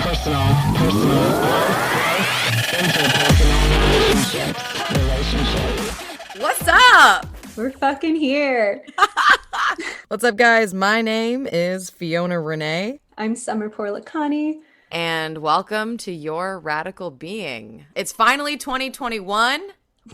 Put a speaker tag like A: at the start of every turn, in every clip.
A: Relationships. What's up?
B: We're fucking here.
A: What's up, guys? My name is Fiona Rene.
B: I'm Samar Poorlakani.
A: And welcome to Your Radical Being. It's finally 2021.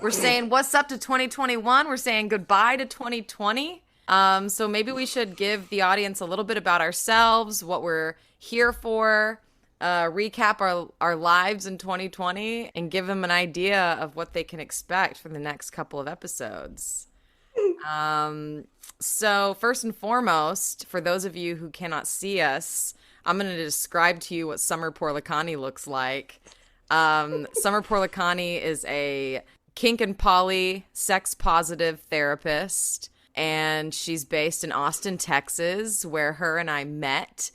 A: We're saying what's up to 2021. We're saying goodbye to 2020. So maybe we should give the audience a little bit about ourselves, what we're here for, recap our lives in 2020, and give them an idea of what they can expect for the next couple of episodes. So first and foremost, for those of you who cannot see us, I'm going to describe to you what Samar Poorlakani looks like. Samar Poorlakani is a kink and poly sex positive therapist, and she's based in Austin, Texas, where her and I met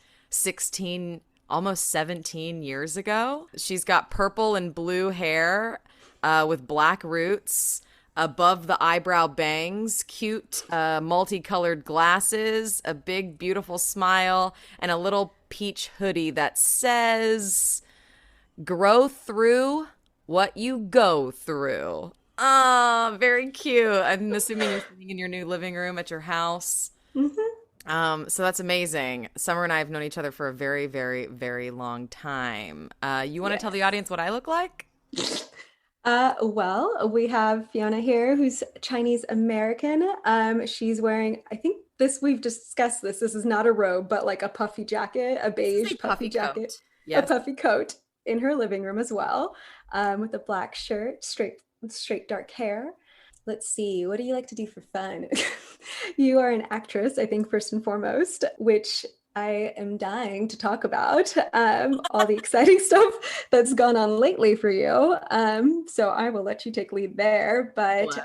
A: almost 17 years ago. She's got purple and blue hair with black roots, above the eyebrow bangs, cute multicolored glasses, a big beautiful smile, and a little peach hoodie that says, "Grow through what you go through." Oh, very cute. I'm assuming you're sitting in your new living room at your house.
B: Mm-hmm.
A: So that's amazing. Summer and I have known each other for a very, very, very long time. You want to tell the audience what I look like?
B: Well, we have Fiona here, who's Chinese American. She's wearing, I think we've discussed this. This is not a robe, but like a puffy jacket, a beige puffy jacket,
A: yes.
B: A puffy coat in her living room as well, with a black shirt, straight dark hair. Let's see, what do you like to do for fun? You are an actress, I think, first and foremost, which I am dying to talk about, all the exciting stuff that's gone on lately for you. So I will let you take lead there. But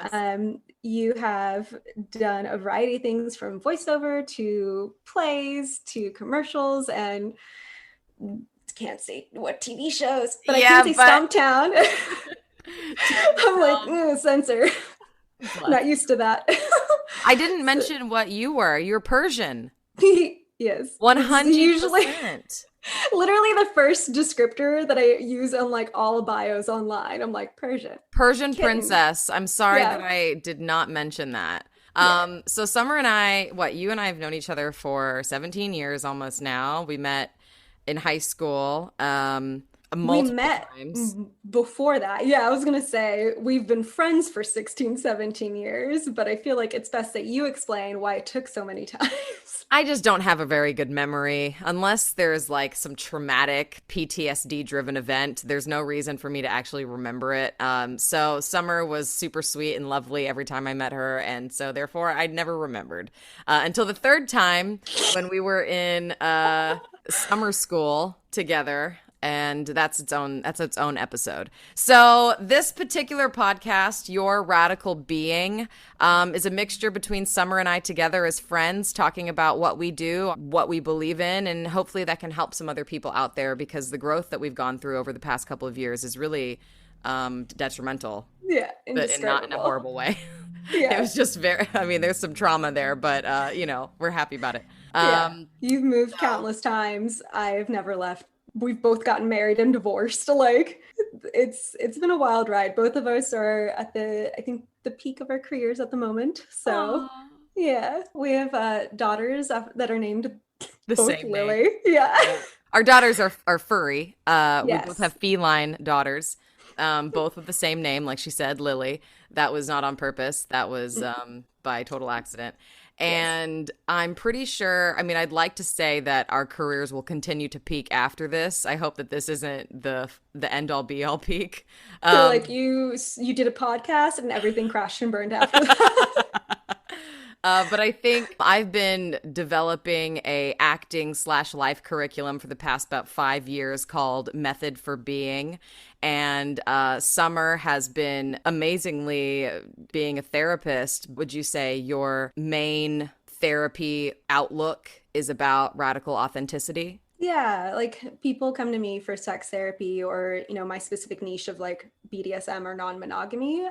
B: you have done a variety of things, from voiceover to plays to commercials, and can't say what TV shows, but I can say Stomptown. I'm like, censor. Not used to that.
A: I didn't mention what you were. You're Persian.
B: Yes.
A: 100%.
B: Usually, literally the first descriptor that I use on like all bios online. I'm like, Persian
A: princess. I'm sorry that I did not mention that. So Summer and I, you and I have known each other for 17 years almost now. We met in high school. We met times.
B: Before that. Yeah, I was going to say we've been friends for 16, 17 years, but I feel like it's best that you explain why it took so many times.
A: I just don't have a very good memory. Unless there's like some traumatic PTSD driven event, there's no reason for me to actually remember it. So Summer was super sweet and lovely every time I met her, and so therefore I'd never remembered until the third time when we were in summer school together. And that's its own episode. So this particular podcast, Your Radical Being, is a mixture between Summer and I together as friends, talking about what we do, what we believe in, and hopefully that can help some other people out there, because the growth that we've gone through over the past couple of years is really detrimental.
B: Yeah,
A: but not in a horrible way.
B: Yeah.
A: It was just there's some trauma there, but we're happy about it.
B: You've moved countless times. I've never left. We've both gotten married and divorced. Like, it's been a wild ride. Both of us are at the peak of our careers at the moment. So, yeah, we have daughters that are named
A: the
B: both
A: same
B: Lily.
A: Name.
B: Yeah.
A: Our daughters are furry.
B: Yes.
A: We both have feline daughters, both with the same name, like she said, Lily. That was not on purpose. That was by total accident. And I'm pretty sure, I'd like to say that our careers will continue to peak after this. I hope that this isn't the end all be all peak.
B: So like you did a podcast and everything crashed and burned after that.
A: But I think I've been developing a acting/life curriculum for the past about 5 years called Method for Being. And Summer has been amazingly being a therapist. Would you say your main therapy outlook is about radical authenticity?
B: Yeah, like people come to me for sex therapy or, my specific niche of like BDSM or non-monogamy.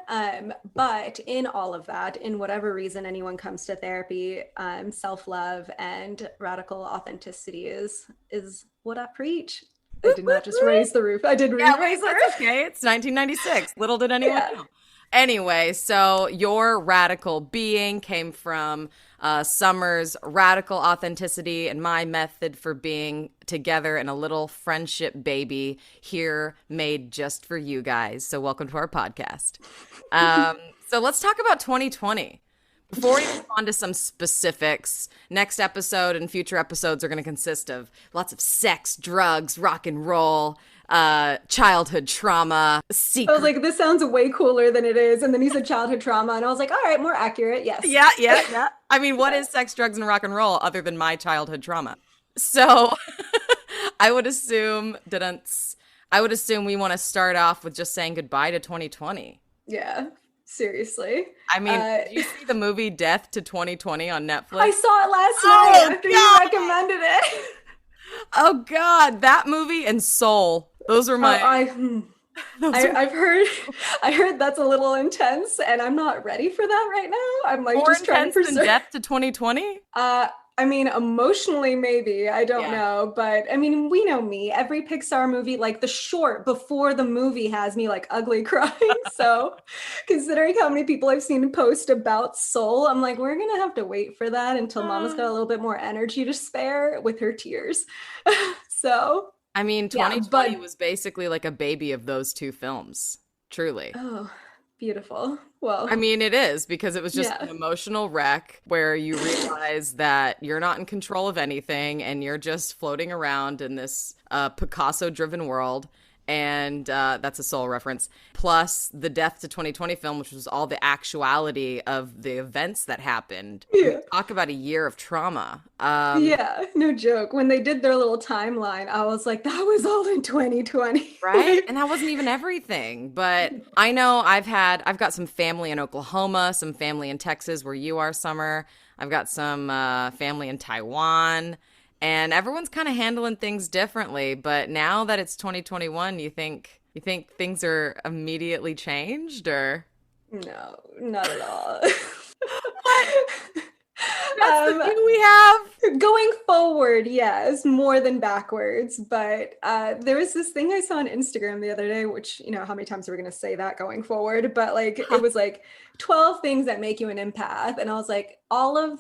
B: But in all of that, in whatever reason anyone comes to therapy, self-love and radical authenticity is what I preach. I did not just raise the roof. I did
A: Yeah,
B: re-raise the
A: that's
B: roof.
A: okay. It's 1996. Little did anyone
B: Yeah.
A: know. Anyway, so your radical being came from Summer's radical authenticity and my method for being together in a little friendship baby here made just for you guys. So, welcome to our podcast. So, let's talk about 2020. Before we move on to some specifics, next episode and future episodes are going to consist of lots of sex, drugs, rock and roll, childhood trauma,
B: I was
A: secret.
B: like, this sounds way cooler than it is. And then he said childhood trauma. And I was like, all right, more accurate. Yes.
A: Yeah, yeah, yeah. I mean, what is sex, drugs, and rock and roll other than my childhood trauma? So I would assume, I would assume we want to start off with just saying goodbye to 2020.
B: Yeah. Seriously.
A: I mean, did you see the movie Death to 2020 on Netflix?
B: I saw it last
A: Oh,
B: night after
A: God.
B: you recommended it.
A: Oh God, that movie and Soul. Those were my.
B: I heard that's a little intense, and I'm not ready for that right now. I'm like
A: More
B: just trying to
A: intense than
B: preserve.
A: Death to 2020.
B: I mean, emotionally, maybe. I don't
A: Yeah.
B: know. But I mean, we know me. Every Pixar movie, like the short before the movie has me like ugly crying. So considering how many people I've seen post about Soul, I'm like, we're going to have to wait for that until Mama's got a little bit more energy to spare with her tears. So,
A: I mean,
B: yeah,
A: 2020
B: but
A: was basically like a baby of those two films. Truly.
B: oh, beautiful. Well,
A: I mean, it is because it was just
B: yeah.
A: an emotional wreck where you realize that you're not in control of anything and you're just floating around in this Picasso-driven world. And that's a Soul reference. Plus the Death to 2020 film, which was all the actuality of the events that happened. I mean,
B: Yeah.
A: talk about a year of trauma.
B: Yeah, no joke. When they did their little timeline, I was like, that was all in 2020.
A: Right? And that wasn't even everything. But I know I've got some family in Oklahoma, some family in Texas where you are, Summer. I've got some family in Taiwan. And everyone's kind of handling things differently. But now that it's 2021, you think things are immediately changed or
B: No, not at all.
A: that's the view we have?
B: Going forward, yes, more than backwards. But there was this thing I saw on Instagram the other day, which, you know, how many times are we going to say that going forward? But like, it was like 12 things that make you an empath. And I was like, all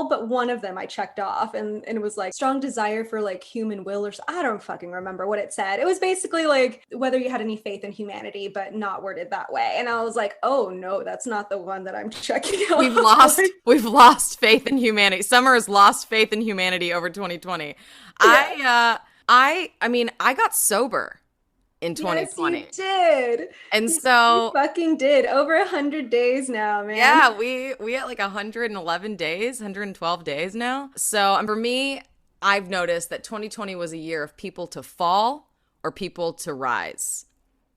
B: but one of them I checked off. And it was like strong desire for like human will or I don't fucking remember what it said. It was basically like whether you had any faith in humanity, but not worded that way. And I was like, oh no, that's not the one that I'm checking off.
A: We've lost faith in humanity. Summer has lost faith in humanity over 2020.
B: Yeah.
A: I mean, I got sober in 2020.
B: Yes, you did.
A: And
B: You
A: so
B: fucking did. Over 100 days now, man.
A: yeah, we at like 111 days, 112 days now. So, and for me, I've noticed that 2020 was a year of people to fall or people to rise.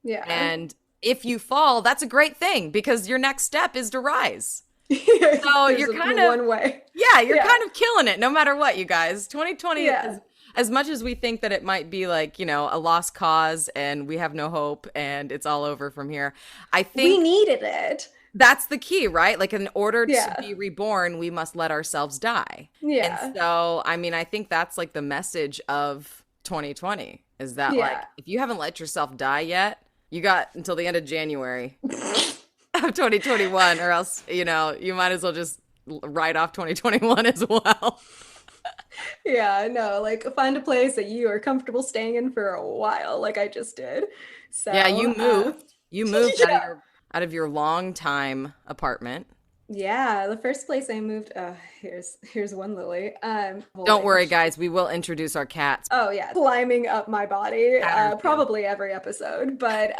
B: Yeah.
A: And if you fall, that's a great thing because your next step is to rise. So
B: There's
A: you're
B: only
A: kind of
B: one way.
A: Yeah, you're
B: Yeah.
A: kind of killing it no matter what, you guys. 2020
B: Yeah.
A: is as much as we think that it might be like, you know, a lost cause and we have no hope and it's all over from here. I
B: We
A: think
B: needed it.
A: that's the key, right? Like in order
B: Yeah.
A: to be reborn, we must let ourselves die.
B: Yeah.
A: And so, I mean, I think that's like the message of 2020 is that like
B: Yeah.
A: if you haven't let yourself die yet, you got until the end of January of 2021 or else, you know, you might as well just write off 2021 as well.
B: Yeah, no, like find a place that you are comfortable staying in for a while, like I just did. So
A: Yeah, you moved. You moved
B: yeah.
A: out of your long time apartment.
B: Yeah, the first place I moved, here's one Lily.
A: Don't worry, guys. We will introduce our cats.
B: Oh yeah, climbing up my body,
A: Pattern view.
B: probably every episode. But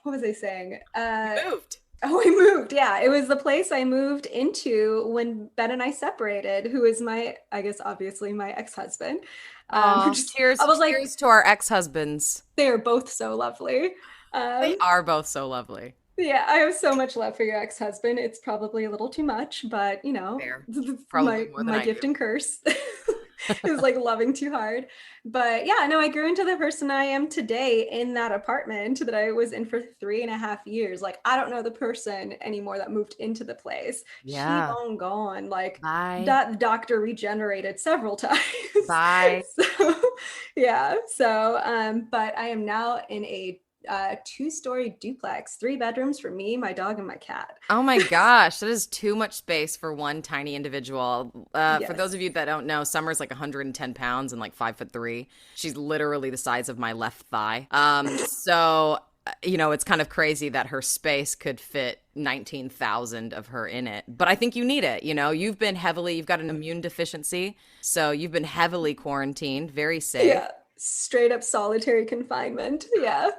B: what was I saying?
A: Moved.
B: Oh, I moved. Yeah, it was the place I moved into when Ben and I separated, who is my, I guess, obviously my ex-husband.
A: Cheers!
B: I was like,
A: Cheers to our ex-husbands.
B: they are both so lovely.
A: They are both so lovely.
B: Yeah, I have so much love for your ex-husband. It's probably a little too much, but you know,
A: Fair. Probably more than
B: my
A: I
B: gift
A: do.
B: and curse. It was like loving too hard. But yeah, no, I grew into the person I am today in that apartment that I was in for 3.5 years. Like, I don't know the person anymore that moved into the place. She
A: Yeah.
B: long gone. Like,
A: Bye.
B: that doctor regenerated several times.
A: Bye.
B: So yeah. So but I am now in a two-story duplex, 3 bedrooms for me, my dog, and my cat.
A: Oh my gosh, that is too much space for one tiny individual. For those
B: Yes.
A: of you that don't know, Summer's like 110 pounds and like 5'3". She's literally the size of my left thigh. It's kind of crazy that her space could fit 19,000 of her in it. But I think you need it. You've got an immune deficiency. So you've been heavily quarantined, very safe.
B: Yeah, straight up solitary confinement. Yeah.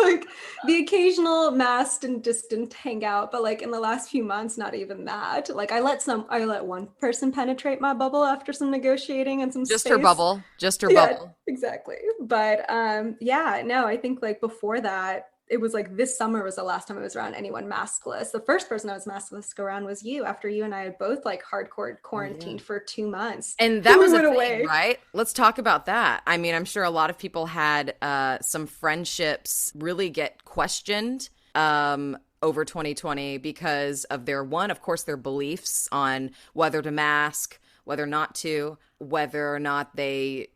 B: Like the occasional masked and distant hangout, but like in the last few months, not even that. Like I let one person penetrate my bubble after some negotiating and some
A: Just her
B: space.
A: bubble, just her
B: Yeah,
A: bubble.
B: exactly. But yeah, no, I think like before that, it was like this summer was the last time I was around anyone maskless. The first person I was maskless around was you after you and I had both like hardcore
A: Oh, yeah.
B: quarantined for 2 months.
A: And that
B: We
A: was a
B: went
A: thing,
B: away.
A: right? Let's talk about that. I mean, I'm sure a lot of people had some friendships really get questioned over 2020 because of of course, their beliefs on whether to mask, whether not to, whether or not they,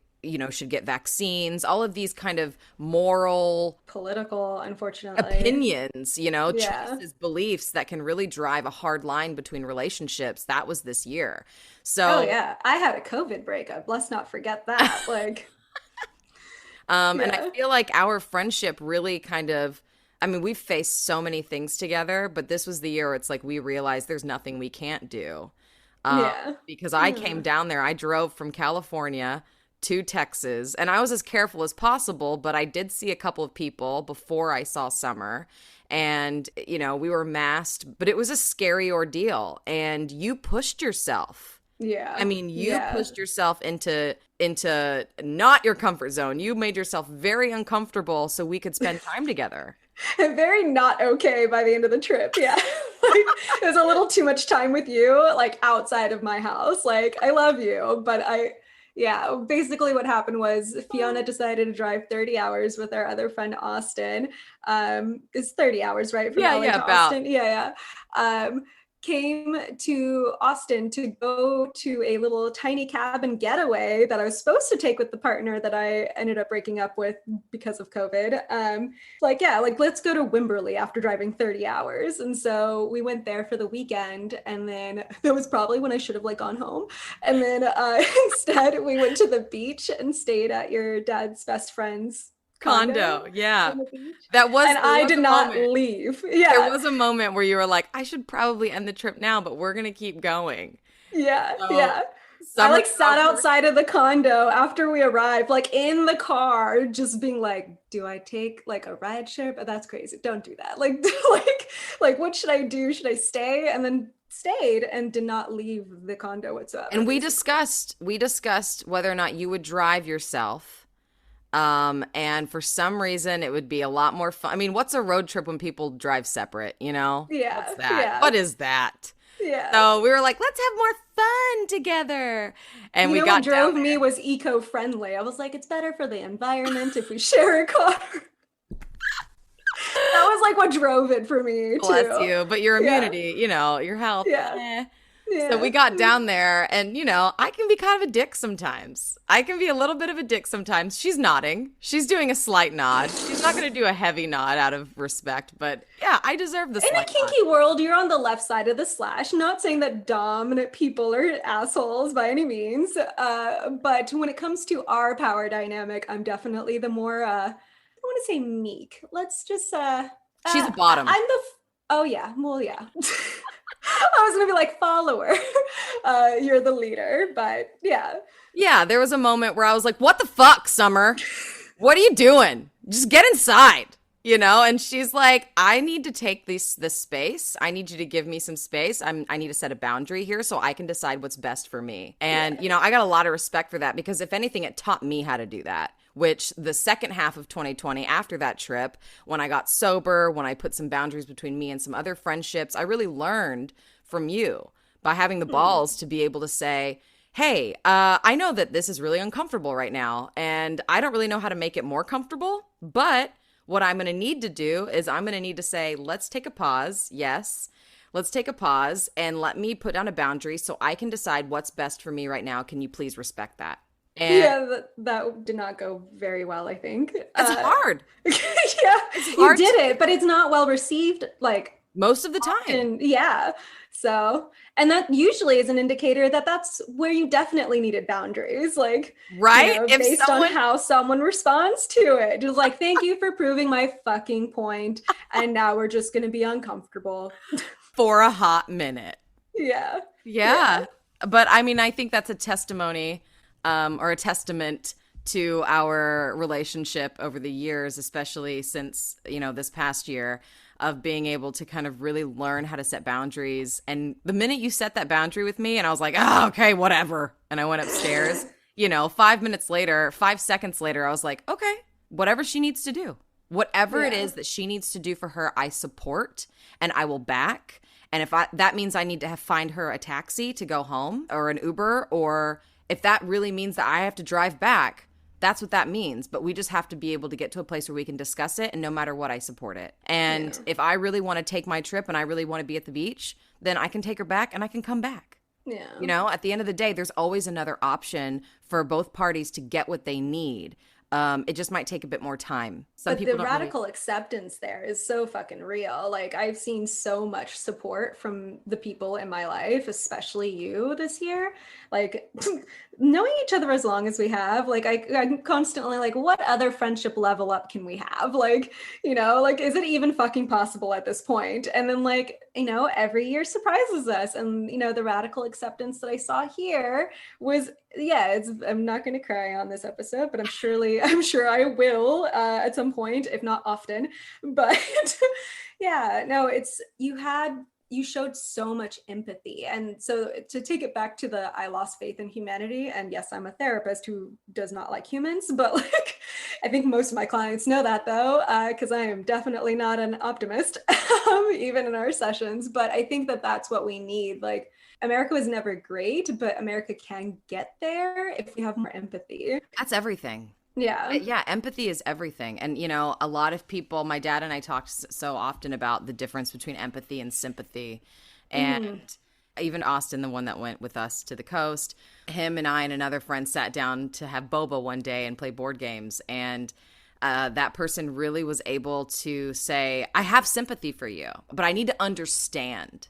A: should get vaccines, all of these kind of moral
B: Political, unfortunately.
A: opinions,
B: Yeah.
A: choices, beliefs that can really drive a hard line between relationships. That was this year.
B: Oh
A: So,
B: yeah. I had a COVID breakup. Let's not forget that. Like,
A: and I
B: yeah.
A: feel like our friendship really I mean, we've faced so many things together, but this was the year it's like we realized there's nothing we can't do.
B: Yeah.
A: Because I came
B: Yeah.
A: down there, I drove from California to Texas, and I was as careful as possible, but I did see a couple of people before I saw Summer. And, we were masked, but it was a scary ordeal. And you pushed yourself. I
B: Yeah.
A: mean, you
B: Yeah.
A: pushed yourself into not your comfort zone. You made yourself very uncomfortable so we could spend time together.
B: Very not okay by the end of the trip. Yeah. Like, it was a little too much time with you, like outside of my house. Like, I love you, but yeah, basically what happened was Fiona decided to drive 30 hours with our other friend Austin. It's 30 hours, right, from
A: Yeah,
B: LA
A: yeah,
B: to
A: about.
B: Austin. Yeah, yeah. Came to Austin to go to a little tiny cabin getaway that I was supposed to take with the partner that I ended up breaking up with because of COVID. Like, yeah, like let's go to Wimberley after driving 30 hours. And so we went there for the weekend. And then that was probably when I should have like gone home. And then instead we went to the beach and stayed at your dad's best friend's condo
A: Condo. Yeah.
B: on the beach.
A: That was
B: And
A: there
B: I
A: was
B: did
A: a
B: not
A: moment.
B: leave.
A: There
B: Yeah.
A: was a moment where you were like, I should probably end the trip now, but we're gonna keep going.
B: Yeah,
A: So
B: yeah. I
A: Summer
B: like sat
A: drove her.
B: outside of the condo after we arrived, like in the car, just being like, do I take like a ride share? But that's crazy. Don't do that. Like, like what should I do? Should I stay? And then stayed and did not leave the condo whatsoever,
A: And we
B: basically.
A: discussed whether or not you would drive yourself. And for some reason it would be a lot more fun. I mean, what's a road trip when people drive separate, you know? What's
B: Yeah,
A: that?
B: yeah,
A: What is that?
B: yeah.
A: So we were like, let's have more fun together. And
B: You
A: we
B: know what
A: got down
B: drove me
A: there.
B: was eco-friendly. I was like, it's better for the environment if we share a car. That was like what drove it for me
A: Bless
B: too.
A: you. But your
B: Yeah,
A: immunity, your health,
B: yeah,
A: So we
B: yeah.
A: got down there, and I can be kind of a dick sometimes. I can be a little bit of a dick sometimes. She's nodding. She's doing a slight nod. She's not going to do a heavy nod out of respect, but yeah, I deserve the
B: In a
A: slight nod.
B: kinky world, you're on the left side of the slash. Not saying that dominant people are assholes by any means, but when it comes to our power dynamic, I'm definitely the more, I don't want to say meek. Let's just,
A: She's a bottom.
B: I'm the, oh yeah, well, yeah. I was gonna be like follower. You're the leader, but yeah.
A: Yeah, there was a moment where I was like, what the fuck, Summer? What are you doing? Just get inside. And she's like, I need to take this space. I need you to give me some space. I need to set a boundary here so I can decide what's best for me. And,
B: Yeah.
A: I got a lot of respect for that because if anything, it taught me how to do that, which the second half of 2020 after that trip, when I got sober, when I put some boundaries between me and some other friendships, I really learned from you by having the balls to be able to say, hey, I know that this is really uncomfortable right now, and I don't really know how to make it more comfortable, but what I'm going to need to do is I'm going to need to say, let's take a pause. Yes. Let's take a pause and let me put down a boundary so I can decide what's best for me right now. Can you please respect that? And
B: Yeah, that did not go very well, I think.
A: it's hard.
B: Yeah,
A: It's
B: you
A: hard
B: did
A: to
B: it, but it's not well received, like
A: most of the time,
B: often. Yeah. So, and that usually is an indicator that that's where you definitely needed boundaries, like,
A: right? If
B: based on
A: someone
B: how someone responds to it. Just like, thank you for proving my fucking point, and now we're just going to be uncomfortable.
A: for a hot minute.
B: Yeah. Yeah.
A: Yeah. But I mean, I think that's a testimony or a testament to our relationship over the years, especially since, this past year of being able to kind of really learn how to set boundaries. And the minute you set that boundary with me, and I was like, oh, okay, whatever. And I went upstairs, 5 minutes later, 5 seconds later, I was like, okay, whatever she needs to do, whatever it
B: Yeah.
A: is that she needs to do for her, I support and I will back. And if that means I need to find her a taxi to go home or an Uber, or if that really means that I have to drive back, that's what that means. But we just have to be able to get to a place where we can discuss it. And no matter what, I support it. And
B: Yeah.
A: if I really want to take my trip and I really want to be at the beach, then I can take her back and I can come back.
B: Yeah.
A: At the end of the day, there's always another option for both parties to get what they need. It just might take a bit more time. Some
B: But
A: people
B: the
A: don't really.
B: radical acceptance there is so fucking real. Like, I've seen so much support from the people in my life, especially you this year. Like, knowing each other as long as we have, like, I'm constantly like, what other friendship level up can we have? Like, like, is it even fucking possible at this point? And then, like, every year surprises us. And, the radical acceptance that I saw here was, yeah, I'm not going to cry on this episode, but I'm sure I will at some point, if not often. But yeah, no, you showed so much empathy. And so to take it back to the I lost faith in humanity, and yes, I'm a therapist who does not like humans, but like I think most of my clients know that though, because I am definitely not an optimist, even in our sessions. But I think that that's what we need. Like, America was never great, but America can get there if we have more empathy.
A: That's everything.
B: Yeah.
A: Yeah, empathy is everything. And, a lot of people, my dad and I talked so often about the difference between empathy and sympathy. And even Austin, the one that went with us to the coast, him and I and another friend sat down to have boba one day and play board games. And that person really was able to say, I have sympathy for you, but I need to understand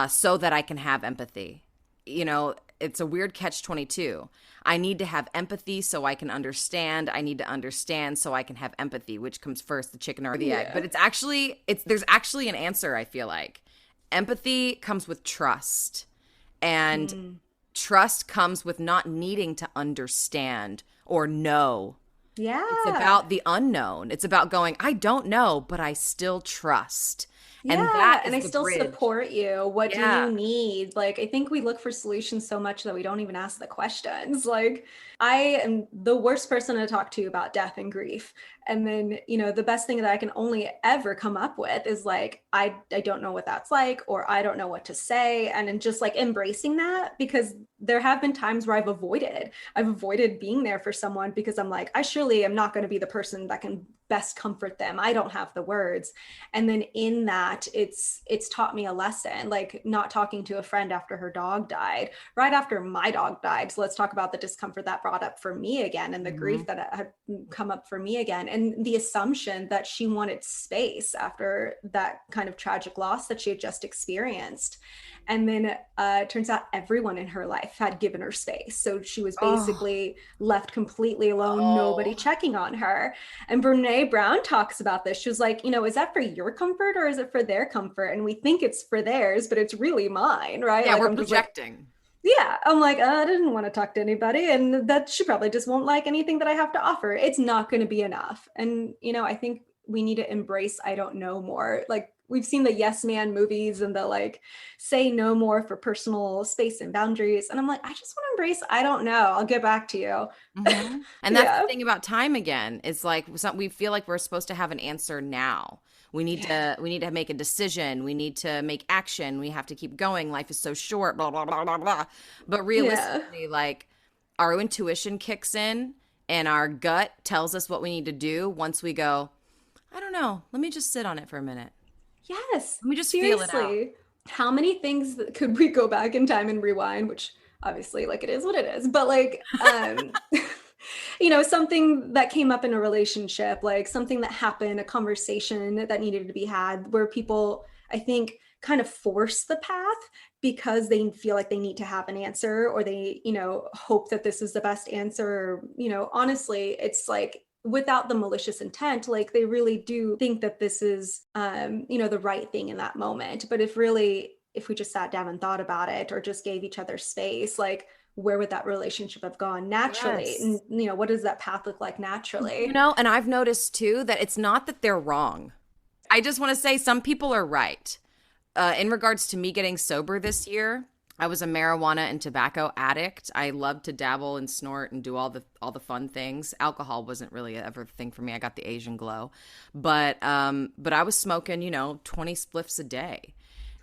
A: so that I can have empathy. It's a weird catch-22. I need to have empathy so I can understand. I need to understand so I can have empathy. Which comes first, the chicken or the egg? But there's actually an answer, I feel like. Empathy comes with trust. And trust comes with not needing to understand or know.
B: Yeah.
A: It's about the unknown. It's about going, I don't know, but I still trust. And that is
B: and I
A: the
B: still
A: bridge.
B: support you. What do
A: Yeah.
B: you need? Like, I think we look for solutions so much that we don't even ask the questions. Like, I am the worst person to talk to about death and grief. And then, the best thing that I can only ever come up with is like, I don't know what that's like, or I don't know what to say. And then just like embracing that, because there have been times where I've avoided being there for someone because I'm like, I surely am not going to be the person that can best comfort them. I don't have the words. And then in that, it's taught me a lesson, like not talking to a friend after her dog died, right after my dog died. So let's talk about the discomfort that brought up for me again, and the grief that had come up for me again, and the assumption that she wanted space after that kind of tragic loss that she had just experienced. And then it turns out everyone in her life had given her space. So she was basically left completely alone, nobody checking on her. And Brene Brown talks about this. She was like, is that for your comfort or is it for their comfort? And we think it's for theirs, but it's really mine, right?
A: Yeah,
B: Like,
A: we're
B: I'm just like,
A: projecting.
B: yeah, I'm like, I didn't want to talk to anybody, and that she probably just won't like anything that I have to offer. It's not going to be enough. And, I think we need to embrace I don't know more. Like, we've seen the yes man movies and the like say no more for personal space and boundaries. And I'm like, I just want to embrace, I don't know. I'll get back to you.
A: And that's the
B: Yeah.
A: thing about time again. It's like we feel like we're supposed to have an answer now. We need to make a decision. We need to make action. We have to keep going. Life is so short, blah blah blah blah blah. But
B: Yeah.
A: realistically, like our intuition kicks in and our gut tells us what we need to do once we go, I don't know. Let me just sit on it for a minute.
B: Yes.
A: Let me just feel it out.
B: Seriously. How many things could we go back in time and rewind, which obviously like it is what it is, but like something that came up in a relationship, like something that happened, a conversation that needed to be had where people, I think, kind of force the path because they feel like they need to have an answer, or they, hope that this is the best answer. Honestly, it's like without the malicious intent, like they really do think that this is, the right thing in that moment. But if we just sat down and thought about it, or just gave each other space, like where would that relationship have gone naturally? And,
A: Yes.
B: what does that path look like naturally?
A: And I've noticed too that it's not that they're wrong. I just want to say some people are right. In regards to me getting sober this year, I was a marijuana and tobacco addict. I loved to dabble and snort and do all the fun things. Alcohol wasn't really ever a thing for me. I got the Asian glow, but I was smoking 20 spliffs a day,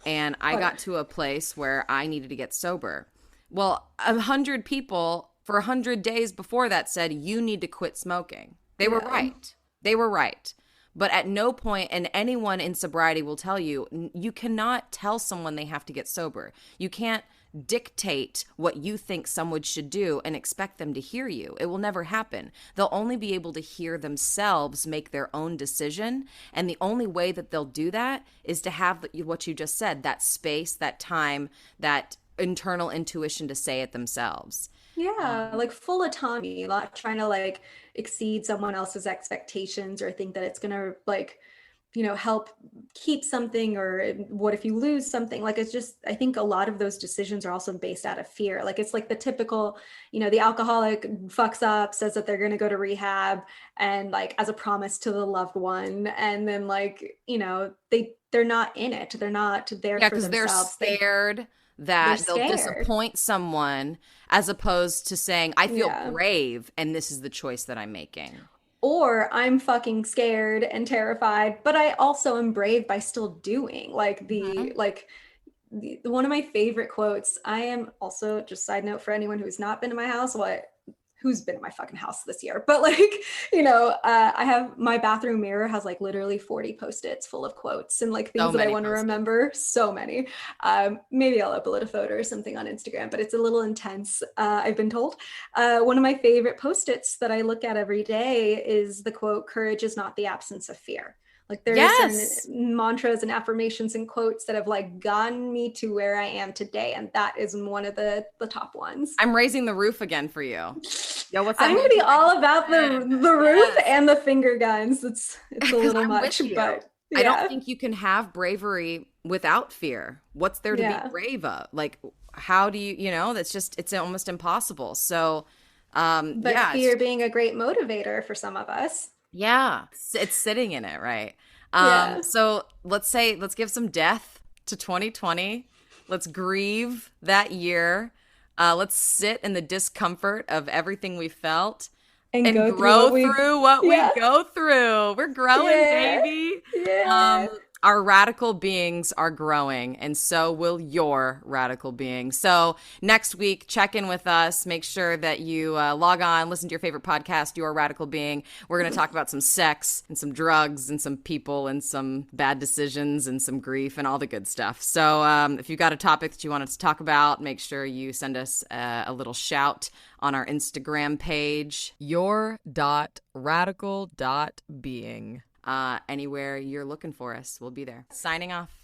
A: and I got to a place where I needed to get sober. Well, 100 people for 100 days before that said you need to quit smoking. They were right. They were right. But at no point, and anyone in sobriety will tell you, you cannot tell someone they have to get sober. You can't dictate what you think someone should do and expect them to hear you. It will never happen. They'll only be able to hear themselves make their own decision. And the only way that they'll do that is to have what you just said, that space, that time, that internal intuition to say it themselves.
B: Yeah, like full autonomy, not trying to like exceed someone else's expectations or think that it's gonna like, help keep something, or what if you lose something? Like it's just, I think a lot of those decisions are also based out of fear. Like it's like the typical, the alcoholic fucks up, says that they're gonna go to rehab and like as a promise to the loved one. And then like, they're not in it. They're not there
A: Yeah,
B: for
A: because they're
B: themselves.
A: scared
B: They're
A: that they'll
B: scared.
A: disappoint someone, as opposed to saying, I feel
B: Yeah.
A: brave and this is the choice that I'm making.
B: Or I'm fucking scared and terrified, but I also am brave by still doing like
A: Mhm.
B: one of my favorite quotes. I am also, just side note for anyone who's not been to my house, who's been in my fucking house this year, but like, I have my bathroom mirror has like literally 40 post-its full of quotes and like
A: So
B: things that I
A: many
B: want to
A: post-its.
B: remember. So many. Maybe I'll upload a photo or something on Instagram, but it's a little intense. I've been told. One of my favorite post-its that I look at every day is the quote, "Courage is not the absence of fear." Like there are certain
A: Yes.
B: mantras and affirmations and quotes that have like gotten me to where I am today. And that is one of the top ones.
A: I'm raising the roof again for you. Yo, what's that
B: I'm gonna be
A: mantra that
B: all
A: you
B: about
A: said?
B: the roof
A: Yes.
B: and the finger guns. It's a
A: Because
B: little
A: I'm with
B: much,
A: you.
B: but
A: I don't
B: yeah,
A: think you can have bravery without fear. What's there to be
B: yeah.
A: brave of? Like, how do that's just, it's almost impossible. So,
B: But
A: yeah,
B: fear being a great motivator for some of us.
A: yeah, it's sitting in it, right?
B: Yeah.
A: So let's give some death to 2020. Let's grieve that year. Let's sit in the discomfort of everything we felt
B: And
A: and
B: go through
A: grow
B: what we,
A: through what we
B: yeah,
A: go through. We're growing,
B: yeah,
A: baby.
B: yeah.
A: Our radical beings are growing, and so will your radical being. So next week, check in with us. Make sure that you log on, listen to your favorite podcast, Your Radical Being. We're going to talk about some sex and some drugs and some people and some bad decisions and some grief and all the good stuff. So if you've got a topic that you want us to talk about, make sure you send us a little shout on our Instagram page, your.radical.being. Anywhere you're looking for us, we'll be there. Signing off.